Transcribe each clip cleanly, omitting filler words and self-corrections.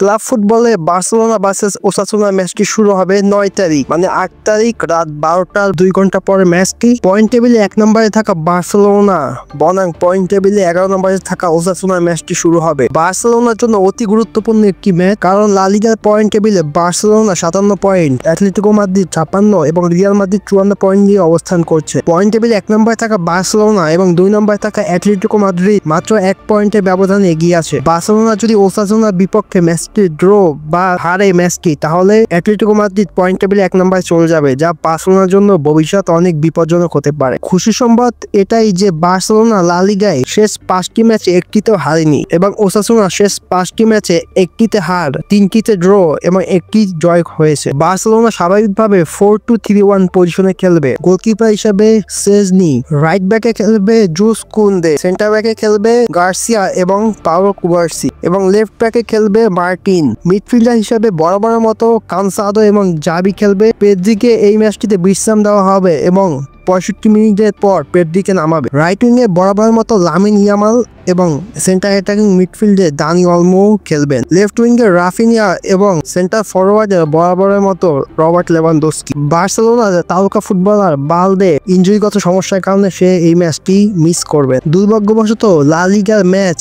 Club ফুটবলে Barcelona versus Osasuna ম্যাচটি শুরু হবে 9 তারিখ মানে 8 তারিখ রাত 12টার 2 ঘন্টা পরে ম্যাচটি। পয়েন্ট টেবিলে 1 নম্বরে থাকা বার্সেলোনা বনাম পয়েন্ট টেবিলে 11 নম্বরে থাকা ওসাসুনা ম্যাচটি শুরু হবে। বার্সেলোনার জন্য অতি গুরুত্বপূর্ণ একটি ম্যাচ, কারণ লা লিগার পয়েন্ট টেবিলে বার্সেলোনা 57 পয়েন্ট, অ্যাটলেটিকো মাদ্রিদ 56 এবং রিয়াল মাদ্রিদ 54 পয়েন্ট নিয়ে অবস্থান করছে। পয়েন্ট টেবিলে 1 নম্বরে থাকা বার্সেলোনা এবং 2 নম্বরে থাকা অ্যাটলেটিকো মাদ্রিদ মাত্র 1 পয়েন্টের ব্যবধানে এগিয়ে আছে। বার্সেলোনা যদি ওসাসুনার বিপক্ষে ম্যাচটি ড্র বা হারে ম্যাচটি, তাহলে অ্যাটলেটিকো মাদ্রিদ পয়েন্ট টেবিলে 1 নম্বরে চলে যাবে, যা বার্সেলোনার জন্য ভবিষ্যৎ অনেক বিপজ্জনক হতে পারে। খুশি সংবাদ এটাই যে বার্সেলোনা লা লিগায় শেষ 5টি ম্যাচে একটিতেও হারেনি এবং ওসাসুনা শেষ 5টি ম্যাচে একটিতে হার, 3টিতে ড্র এবং 1টি জয় হয়েছে। বার্সেলোনা স্বাভাবিকভাবে 4-2-3-1 পজিশনে খেলবে। গোলকিপার হিসেবে সেজনি, রাইট ব্যাকে খেলবে জুস কুন্দে, সেন্টার ব্যাকে খেলবে গার্সিয়া এবং পাওলো কুবার্সি এবং লেফট ব্যাকে খেলবে মার্টিন। মিডফিল্ডার হিসেবে বরাবরের মতো কানসাদো এবং জাবি খেলবে। পেদ্রিকে এই ম্যাচটিতে বিশ্রাম দেওয়া হবে এবং 65 মিনিটের পর পেদ্রিকে নামাবে। রাইট উইংয়ে বরাবরের মতো লামিন ইয়ামাল এবং সেন্টার অ্যাটাকিং মিডফিল্ডে দানি অলমো খেলবেন। লেফট উইংয়ে রাফিনিয়া এবং সেন্টার ফরওয়ার্ডে বরাবরের মতো রবার্ট লেভানডস্কি। বার্সেলোনার তারকা ফুটবলার বালদে ইনজুরিগত সমস্যার কারণে সে এই ম্যাচটি মিস করবেন। দুর্ভাগ্যবশত লা লিগার ম্যাচ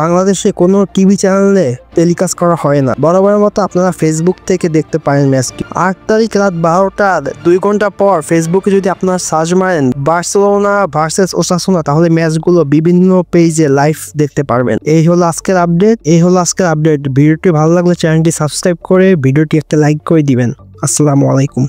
বাংলাদেশে কোনো টিভি চ্যানেলে টেলিকাস্ট করা হয় না। বরাবরের মতো আপনারা ফেসবুক থেকে দেখতে পারেন ম্যাচটি। 8 তারিখ রাত 12টার 2 ঘন্টা পর ফেসবুকে যদি আপনারা সার্চ মারেন বার্সেলোনা ভার্সেস ওসাসুনা, তাহলে ম্যাচগুলো বিভিন্ন পেজে লাইভ দেখতে পারবেন। এই হলো আজকের আপডেট। ভিডিওটি ভালো লাগলে চ্যানেলটি সাবস্ক্রাইব করে ভিডিওটি একটা লাইক করে দিবেন। আসসালামু আলাইকুম।